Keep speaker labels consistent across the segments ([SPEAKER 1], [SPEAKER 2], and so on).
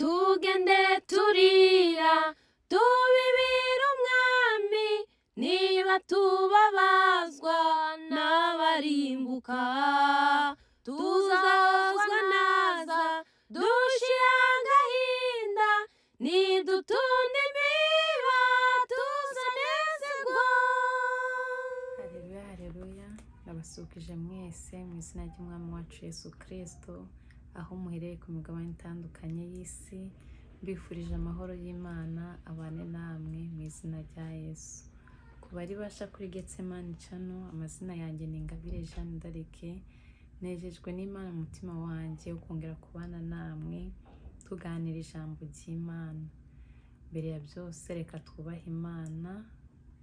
[SPEAKER 1] tugende turira tubibira umwami niba tubabazwa n'abarimbuka tuzahozwa naza dushira agahinda nidutunda imiba tuzanezerwa.
[SPEAKER 2] Haleluya, haleluya. Ndabasuhuje mwese mu izina ry'umwami wacu Yesu Kristo, aho muhereye ku migabane itandukanye y'isi. Mbifurije amahoro y'Imana abane namwe mu izina rya Yesu. Ku bari basha kuri Gethsemane Channel, amazina yanjye ni Ingabire Jeanne D'Arc. Nejejwe n'Imana mu mutima wanjye ukongera kubana namwe tuganira ijambo ry'Imana. Mbere ya byose reka twubahe Imana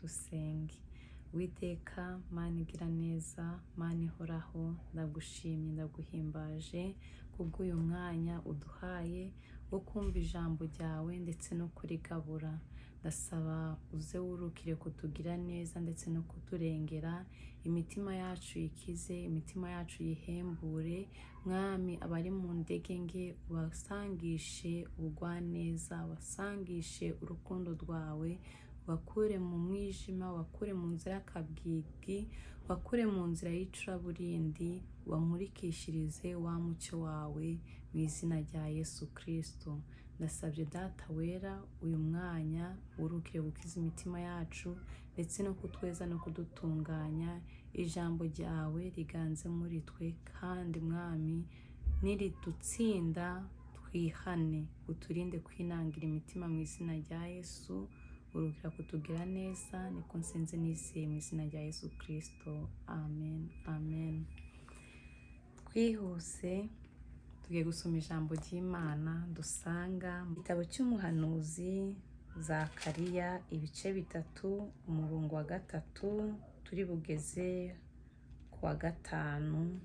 [SPEAKER 2] dusenge. Uwiteka Mana igira neza, Mana ihoraho, ndagushimye ndaguhimbaje kubw'uyu mwanya uduhaye wo kumva ijambo ryawe ndetse no kurigabura. Ndasaba uze wurukire kutugira neza ndetse no kuturengera, imitima yacu ikize, imitima yacu yihembure. Mwami, abari mu ndege nke wasangishe ubugwaneza, wasangishe urukundo rwawe, wakure mu mwijima, wakure mu nzira y'akabwibwi, wakure mu nzira y'icuraburindi, wamurikishirize wa mucyo wawe mu izina rya Yesu Kristo. Ndasabye Data wera uyu mwanya urukire gukiza imitima yacu ndetse no kutweza no kudutunganya. Ijambo ryawe riganze muri twe, kandi Mwami niridutsinda twihane, uturinde kwinangira imitima mu izina rya Yesu. Urukira kutugira neza, niko nsenze nizeye mu izina rya Yesu Kristo. Amen, amen. Twihuse tugiye gusoma ijambo ry'Imana dusanga mu gitabo cy'umuhanuzi Zakariya ibice 3 umurongo wa 3 turi bugeze ku wa 5,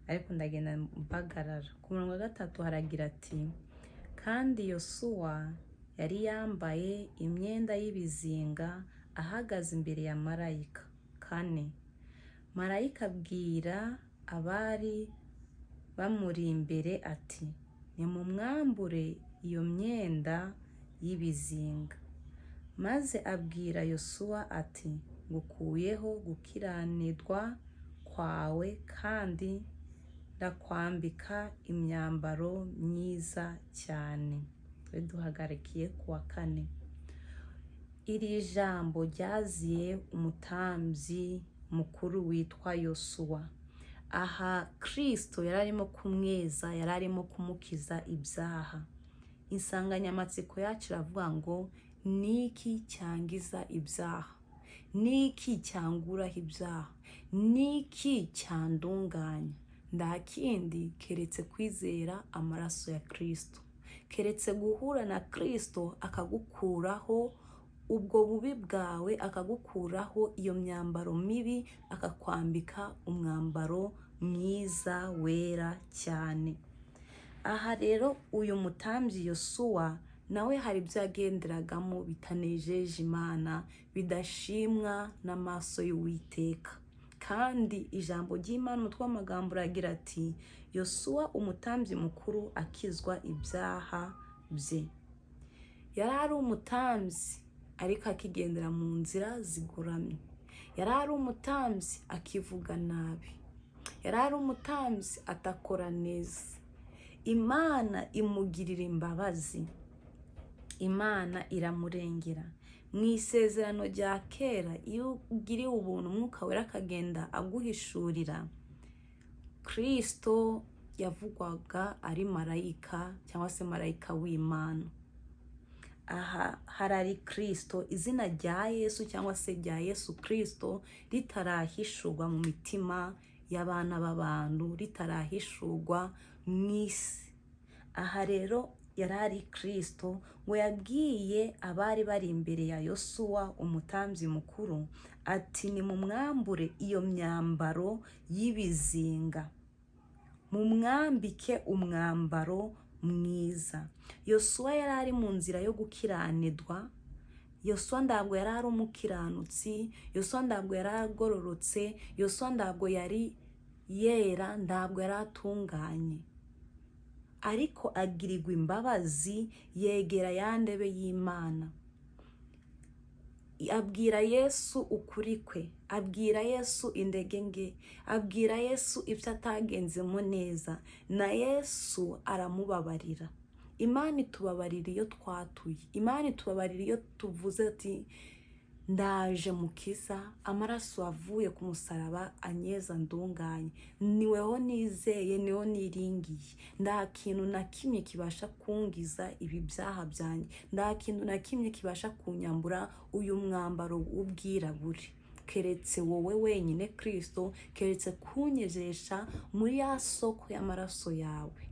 [SPEAKER 2] ariko ndagenda mbagarara. Ku murongo wa 3 haragira ati, kandi Yosuwa yari yambaye imyenda y'ibizinga ahagaze imbere ya marayika 4. Marayika abwira abari bamuri imbere ati, nimumwambure iyo myenda y'ibizinga. Maze abwira Yosuwa ati, ngukuyeho gukiranirwa kwawe kandi ndakwambika imyambaro myiza cyane. Duhagarikiye ku wa 4. Iri jambo ryaziye umutambyi mukuru witwa Yosuwa. Aha Kristo yararimo kumweza, yararimo kumukiza ibyaha. Insanganyamatsiko yacu iravuga ngo niki cyangiza ibyaha, niki cyanguraho ibyaha, niki cyandunganya. Nta kindi keretse kwizera amaraso ya Kristo, keretse guhura na Kristo akagukuraho ubwo bubi bwawe, akagukuraho iyo myambaro mibi, akakwambika umwambaro mwiza wera cyane. Aha rero uyu mutambyi Yosuwa nawe hari ibyo yagenderagamo bitanejeje Imana, bidashimwa n'amaso y'Uwiteka. Kandi ijambo ry'Imana umutwe w'amagambo uragira ati, Yosuwa umutambyi mukuru akizwa ibyaha bye. Yari ari umutambyi ariko akigendera mu nzira zigoramye. Yari ari umutambyi akivuga nabi. Yari ari umutambyi atakora neza. Imana imugirira imbabazi, Imana iramurengera. Mu isezerano rya kera, iyo ugiriye ubuntu umwuka wera akagenda aguhishurira, Kristo yavugwaga ari marayika cyangwa se marayika w'Imana. Aha harari Kristo, izina rya Yesu cyangwa se rya Yesu Kristo ritarahishurwa mu mitima y'abana b'abantu, ritarahishurwa mu isi. Aha rero yarari Kristo ngo yabwiye abari bari imbere ya Yosuwa umutambyi mukuru ati, nimumwambure iyo myambaro y'ibizinga, mumwambike umwambaro mwiza. Yosuwa yari ari mu nzira yo gukiranirwa. Yosuwa ntabwo yari ari umukiranutsi. Yosuwa ntabwo yari agororotse. Yosuwa ntabwo yari yera, ntabwo yari atunganye. ariko agirirwa imbabazi yegera ya ndebe y'Imana. Abwira Yesu ukuri kwe, abwira Yesu indege nke, abwira Yesu ibyo atagenzemo neza, na Yesu aramubabarira. Imana itubabarira iyo twatuye, Imana itubabarira iyo tuvuze ati ndaje mukiza, amaraso avuye ku musaraba anyeza ndunganye, niweho nizeye, niho niringiye, nta kintu na kimwe kibasha kungiza ibi byaha byanjye, nta kintu na kimwe kibasha kunyambura uyu mwambaro w'ubwirabure, keretse wowe wenyine Kristo, keretse kunyejesha muri ya soko y'amaraso yawe.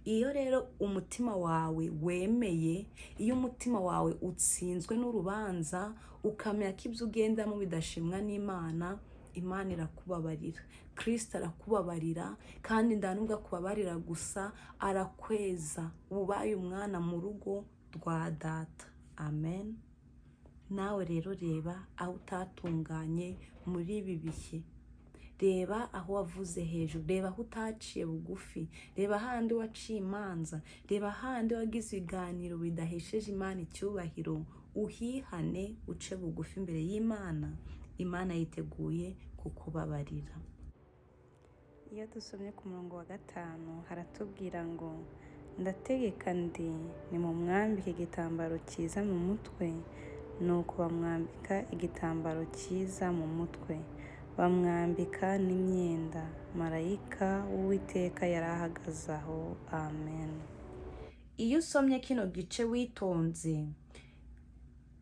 [SPEAKER 2] Iyo rero umutima wawe wemeye, iyo umutima wawe utsinzwe n'urubanza, ukamenya ko ibyo ugendamo bidashimwa n'Imana, Imana irakubabarira, Kristo arakubabarira, kandi ndanubwo akubabarira gusa, arakweza, ubaye umwana mu rugo rwa data. Amen. Nawe rero reba aho utatunganye muri ibi bihe, reba aho wavuze hejuru, reba aho utaciye bugufi, reba ahandi waciye imanza, reba ahandi wagize ibiganiro bidahesheje Imana icyubahiro, uhihane uce bugufi imbere y'Imana. Imana yiteguye kukubabarira. Iyo dusomye ku murongo wa 5 haratubwira ngo ndategeka ndi nimumwambike igitambaro cyiza mu mutwe, nuko bamwambika igitambaro cyiza mu mutwe, bamwambika n'imyenda. Marayika w'Uwiteka yari ahagaze aho. Amen. Iyo usomye kino gice witonze,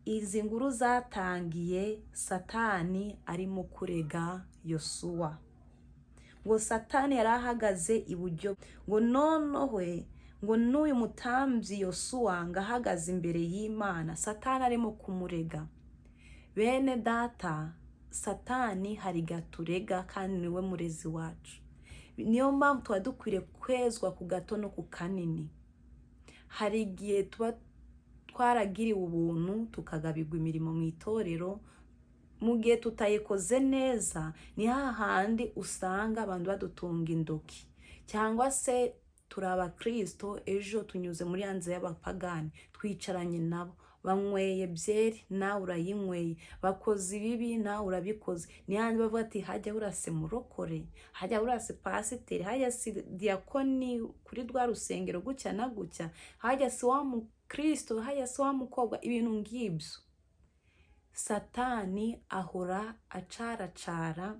[SPEAKER 2] izi nguru zatangiye Satani arimo kurega Yosuwa, ngo Satani yari ahagaze iburyo, ngo noneho ngo n'uyu mutambyi Yosuwa ngo ahagaze imbere y'Imana, Satani arimo kumurega. Bene data, Satani hari gaturega kandi niwe murezi wacu. Niyo mpamvu tuba dukwiriye kwezwa ku gato no ku kanini. Hari igihe tuba twaragiriwe ubuntu tukagabirwa imirimo mu itorero, mu gihe tutayikoze neza ni hahandi usanga abantu badutunga indoki, cyangwa se turi abakristo ejo tunyuze muri yanze y'abapagani, twicaranye nabo, banyweye byeri nawe urayinyweye, bakoze ibibi nawe urabikoze. Ni handi bavuga ati hajya urase murokore, hajya urase pasiteri, hajya si diakoni kuri rwa rusengero gutya na gutya, hajya si wa mukristo, hajya si wa mukobwa, ibintu ngibyo. Satani ahora acaracara,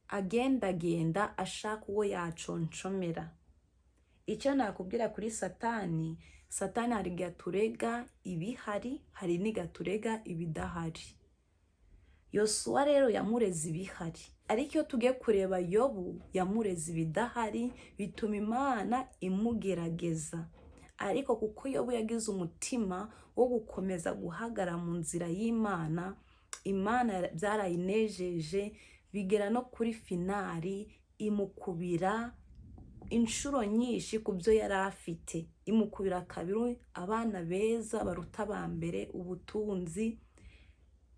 [SPEAKER 2] agendagenda ashaka uwo yaconshomera. Icyo nakubwira kuri Satani, Satani hari gaturega ibihari, hari n'igaturega ibidahari. Yosuwa rero yamureze ibihari, ariko iyo tugiye kureba Yobu yamureze ibidahari, bituma Imana imugerageza. Ariko kuko Yobu yagize umutima wo gukomeza guhagara mu nzira y'Imana, Imana byarayinejeje, bigera no kuri finali imukubira inshuro nyinshi ku byo yari afite. Imukubira kabiri abana beza baruta abambere, ubutunzi.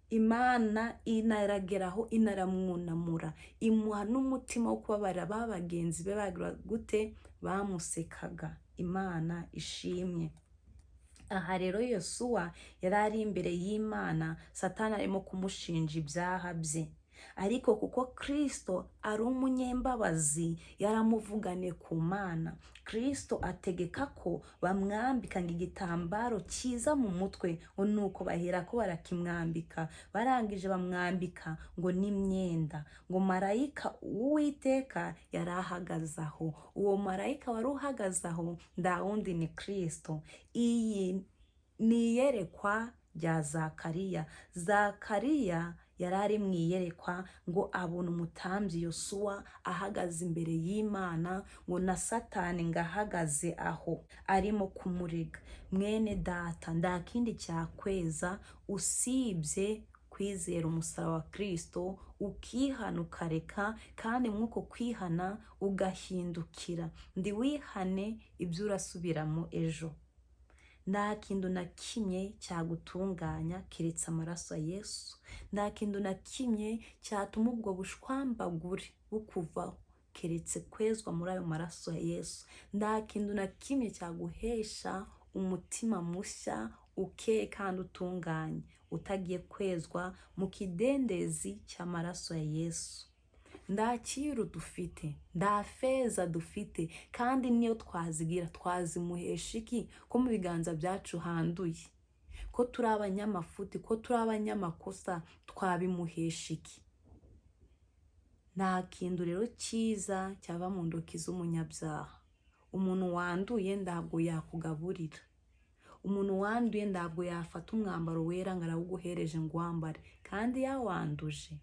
[SPEAKER 2] Imana inarageraho inaramwunamura, imuha n'umutima wo kubabarira ba bagenzi be bagira gute, bamusekaga. Imana ishimye. Aha rero Yosuwa yari ari imbere y'Imana, Satani arimo kumushinja ibyaha bye, ariko kuko Kristo ari umunyembabazi yaramuvugane ku Mana. Kristo ategeka ko bamwambika igitambaro cyiza mu mutwe, nuko bahera ko barakimwambika, barangije bamwambika ngo n'imyenda, ngo marayika w'Uwiteka yari ahagaze aho. Uwo marayika wari uhagaze aho nda wundi ni Kristo. Iyi ni iyerekwa rya Zakariya. Zakariya yari ari mu iyerekwa ngo abona umutambyi Yosuwa ahagaze imbere y'Imana, ngo na Satani ngo ahagaze aho arimo kumurega. Mwene data, nda kindi cyakweza usibye kwizera umusaraba wa Kristo, ukihana ukareka, kandi mwuko kwihana ugahindukira. Ndi wihane ibyo urasubiramo ejo. Nta kintu na kimwe cyagutunganya keretse amaraso ya Yesu. Nta kintu na kimwe cyatuma ubwo bushwambagure bukuvaho keretse kwezwa muri ayo maraso ya Yesu. Nta kintu na kimwe cyaguhesha umutima mushya ukeye kandi utunganye utagiye kwezwa mu kidendezi cy'amaraso ya Yesu. Nta cyiru dufite, nta feza dufite, kandi niyo twazigira twazimuhesha iki? Ko mu biganza byacu handuye, ko turi abanyamafuti, ko turi abanyamakosa, twabimuhesha iki? Nta kintu rero cyiza cyava mu ntoki z'umunyabyaha. Umuntu wanduye ntabwo yakugaburira. Umuntu wanduye ntabwo yafata umwambaro wera ngo arawuguhereje ngo wambare, kandi yawanduje.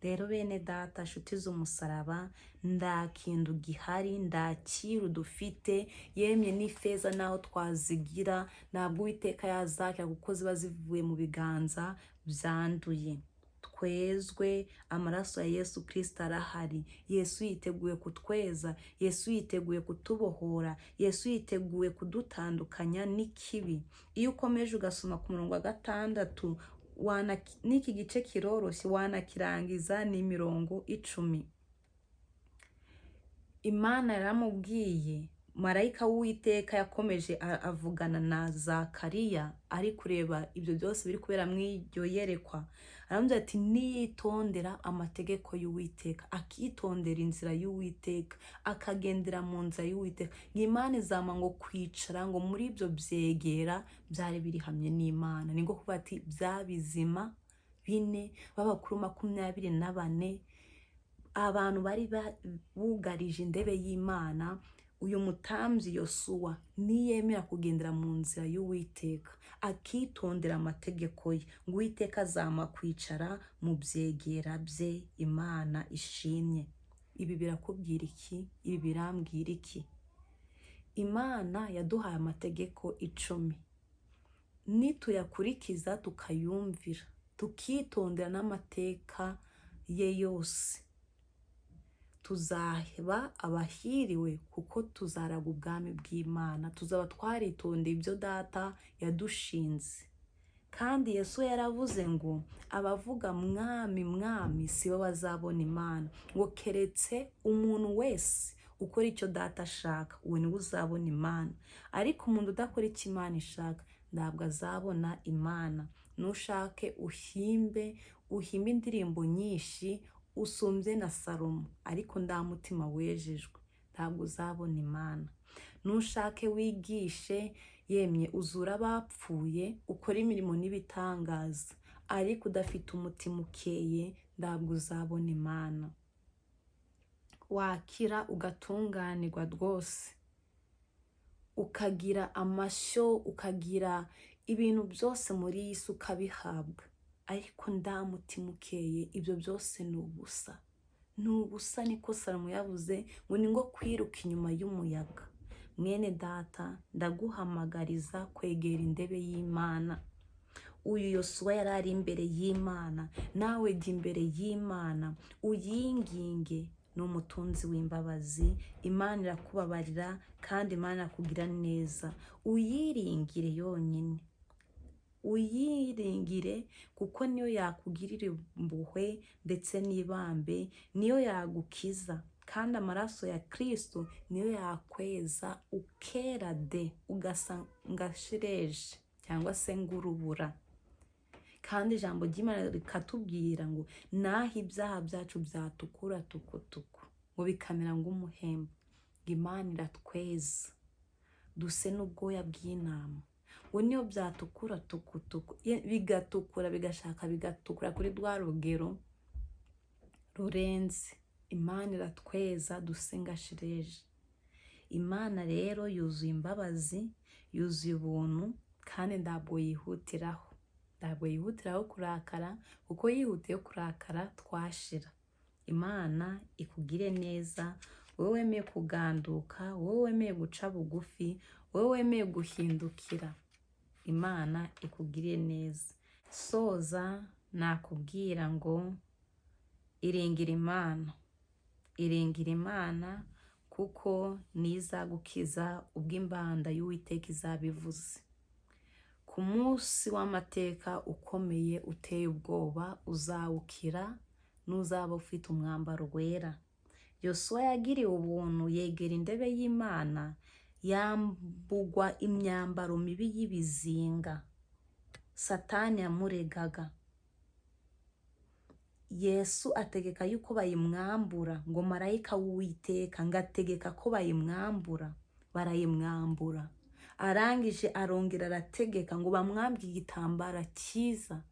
[SPEAKER 2] Rero bene data, nshuti z'umusaraba, nta kintu gihari, nta cyiru dufite, yemye n'ifeza naho twazigira ntabwo Uwiteka yazakira, kuko ziba zivuye mu biganza byanduye. Twezwe, amaraso ya Yesu Kristo arahari. Yesu yiteguye kutweza, Yesu yiteguye kutubohora, Yesu yiteguye kudutandukanya n'ikibi. Iyo ukomeje ugasoma ku murongo wa 6, n'iki gice kiroroshye wanakirangiza ni mirongo 10. Imana yaramubwiye, marayika w'Uwiteka yakomeje avugana na Zakariya, ari kureba ibyo byose biri kubera mu iryo yerekwa. Aramubwira ati niyitondera amategeko y'Uwiteka, akitondera inzira y'Uwiteka, akagendera mu nzira y'Uwiteka, Imana izama ngo kwicara ngo muri ibyo byegera byari biri hamwe n'Imana. Ni ngo kuvuga ati bya bizima 4 b'abakuru 24, abantu bari bugarije indebe y'Imana. Uyu mutambyi Yosuwa niyemera kugendera mu nzira y'Uwiteka, akitondera amategeko ye, ngo Uwiteka azama kwicara mu byegera bye. Imana ishimye. Ibi birakubwira iki? Ibi birambwira iki? Imana yaduhaye amategeko 10. Nituyakurikiza tukayumvira, tukitondera n'amateka ye yose, tuzaheba abahiriwe, kuko tuzaraga ubwami bw'Imana. Tuzaba twaritondeye ibyo data yadushinze. Kandi Yesu yaravuze ngo abavuga mwami mwami sibo bazabona Imana, ngo keretse umuntu wese ukora icyo data ashaka, uwo niwe uzabona Imana. Ariko umuntu udakora icyo Imana ishaka ntabwo azabona Imana. Nushake uhimbe indirimbo nyinshi usumbye na Salomo, ariko nta mutima wejejwe ntabwo uzabona Imana. Nushake wigishe, yemye uzura abapfuye, ukora imirimo n'ibitangaza, ariko udafite umutima ukeye ntabwo uzabona Imana. Wakira ugatunganirwa rwose, ukagira amashyo, ukagira ibintu byose muri iyi si ukabihabwa, ariko nta mutima ukeye, ibyo byose ni ubusa. Ni ubusa, niko Salomo yavuze ngo ni ngo kwiruka inyuma y'umuyaga. Mwene data, ndaguhamagariza kwegera indebe y'Imana. Uyu Yosuwa yari ari imbere y'Imana, nawe jya imbere y'Imana uyinginge. Ni umutunzi w'imbabazi. Imana irakubabarira kandi Imana irakugira neza. Uyiringire yonyine, uyiringire, kuko niyo yakugirira impuhwe ndetse n'ibambe, niyo yagukiza. Kandi amaraso ya Kristo niyo yakweza ukera de, ugasa ngashireje cyangwa se ngurubura. Kandi ijambo ry'Imana rikatubwira ngo naho ibyaha byacu byatukura tukutuku, ngo bikamera ng'umuhembo, Imana iratweza duse n'ubwoya bw'intama. Ngo niyo byatukura tukutuku, bigatukura bigashaka bigatukura kuri rwa rugero rurenze, Imana iratweza duse ngashireje. Imana rero yuzuye imbabazi, yuzuye ubuntu, kandi ntabwo yihutiraho kurakara, kuko yihutiye kurakara twashira. Imana ikugire neza, wowe wemeye kuganduka, wowe wemeye guca bugufi, wowe wemeye guhindukira. Imana ikugire neza. Soza nakubwira ngo iringira Imana, iringira Imana, kuko nizagukiza ubwo imbanda y'Uwiteka izabivuze. Ku munsi w'amateka ukomeye uteye ubwoba uzawukira, n'uzaba ufite umwambaro wera. Yosuwa yagiriwe ubuntu yegera indebe y'Imana, yambugwa imyambaro mibi y'ibizinga Satani yamuregaga. Yesu ategeka yuko bayimwambura, ngo marayika w'Uwiteka ngategeka ko bayimwambura, barayimwambura. Arangije arongera arategeka ngo bamwambike igitambara cyiza.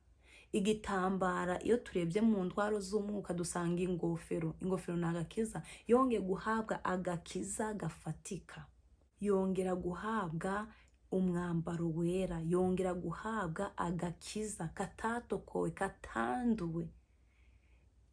[SPEAKER 2] Igitambara iyo turebye mu ntwaro z'umwuka dusanga ingofero ni agakiza. Yongeye guhabwa agakiza gafatika, yongera guhabwa umwambaro wera, yongera guhabwa agakiza katatokowe, katanduwe.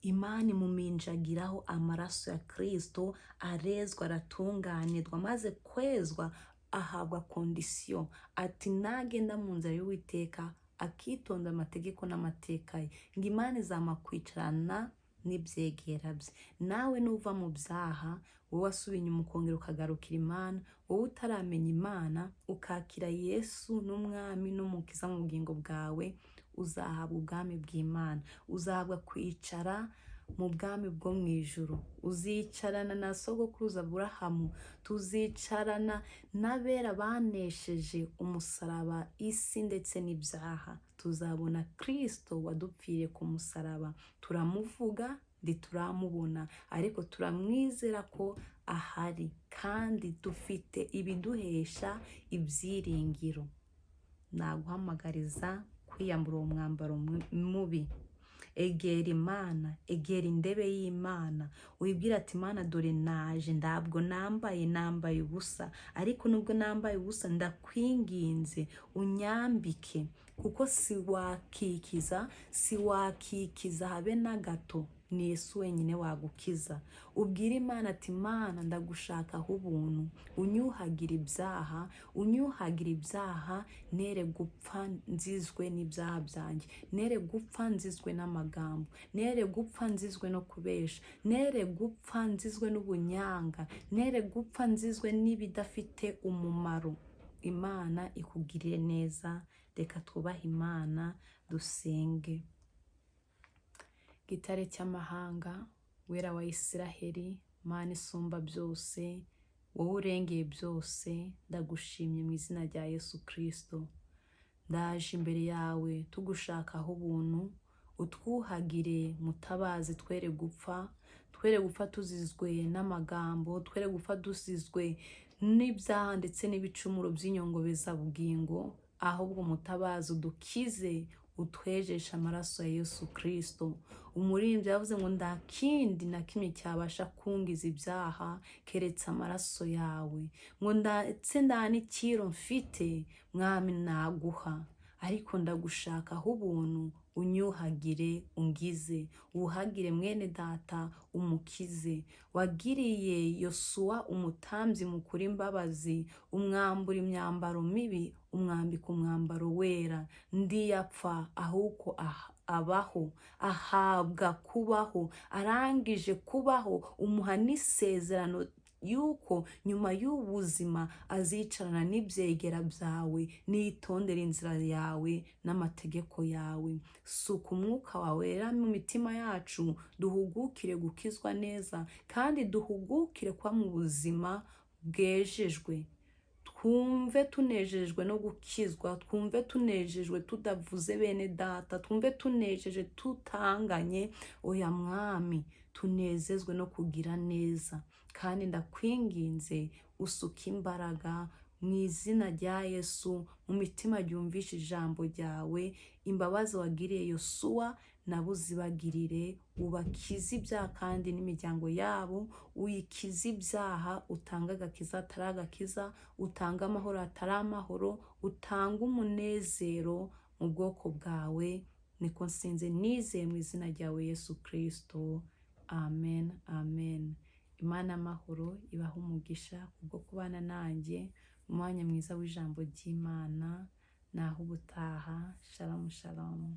[SPEAKER 2] Imana imuminjagiraho amaraso ya Kristo, arezwa aratunganirwa, maze kwezwa ahabwa kondisiyo ati nagenda mu nzira y'Uwiteka akitonda amategeko n'amateka ye, ngo Imana izamakwicarana n'ibyegera bye. Nawe nuva mu byaha, wowe wasubiye inyuma ukongera ukagarukira Imana, wowe utaramenya Imana ukakira Yesu n'umwami n'umukiza mu bugingo bwawe, uzahabwa ubwami bw'Imana, uzahabwa kwicara mu bwami bwo mu ijuru. Uzicarana na sogokuruza Aburahamu, tuzicarana n'abera banesheje umusaraba, isi ndetse n'ibyaha. Tuzabona Kristo wadupfiriye ku musaraba. Turamuvuga ntituramubona, ariko turamwizera ko ahari, kandi dufite ibiduhesha ibyiringiro. Naguhamagariza kwiyambura uwo mwambaro mubi. Egera Imana, egera indebe y'Imana, wibwira ati Imana dore naje, ntabwo nambaye ubusa, ariko nubwo nambaye ubusa ndakwinginze unyambike, kuko siwakikiza habe na gato, ni Yesu wenyine wagukiza. Ubwira Imana ati Imana ndagushakaho ubuntu, unyuhagira ibyaha, nere gupfa nzizwe n'ibyaha byanjye, nere gupfa nzizwe n'amagambo, nere gupfa nzizwe no kubesha, nere gupfa nzizwe n'ubunyanga, nere gupfa nzizwe n'ibidafite umumaro. Imana ikugirire neza. Reka twubahe Imana dusenge. Gitare cy'amahanga, wera wa Isiraheli, Mana isumba byose, wowe urengeye byose, ndagushimye mu izina rya Yesu Kristo. Ndaje imbere yawe tugushakaho ubuntu, utwuhagire mutabazi, twere gupfa tuzizwe n'amagambo, twere gupfa dusizwe n'ibyaha ndetse n'ibicumuro by'inyongobezabugingo, ahubwo mutabazi udukize, utwejesha amaraso ya Yesu Kristo. Umuririmbyi yavuze ngo nta kindi na kimwe cyabasha kungiza ibyaha keretse amaraso yawe, ngo ndetse nta n'ikiro mfite mwami naguha, ariko ndagushakaho ubuntu, unyuhagire ungize, uhagire mwene data umukize. Wagiriye Yosuwa umutambyi mukuru imbabazi, umwambura imyambaro mibi, umwambika umwambaro wera. Ndiyapfa ahubwo abaho, ahabwa kubaho. Arangije kubaho umuha n'isezerano yuko nyuma y'ubuzima azicarana n'ibyegera byawe, nitondera inzira yawe n'amategeko yawe. Suka umwuka wawe wera mu mitima yacu, duhugukire gukizwa neza, kandi duhugukire kuba mu buzima bwejejwe. Twumve tunejejwe no gukizwa, twumve tunejejwe tudavuze bene data, twumve tunejeje tutanganye. Oya mwami, tunezezwe no kugira neza, kandi ndakwinginze usuka imbaraga mu izina rya Yesu mu mitima yumvisha ijambo ryawe. Imbabazi wagiriye Yosuwa nabo uzibagirire, ubakize ibyaha kandi n'imiryango yabo, uyikize ibyaha, utanga agakiza atari agakiza, utanga amahoro atari amahoro, utanga umunezero mu bwoko bwawe. Niko nsinze nizeye mu izina ryawe Yesu Kristo, amen amen. Imana amahoro ibahe umugisha kubwo kubana nanjye mu mwanya mwiza w'ijambo ry'Imana. Naho ubutaha. Shalom shalom.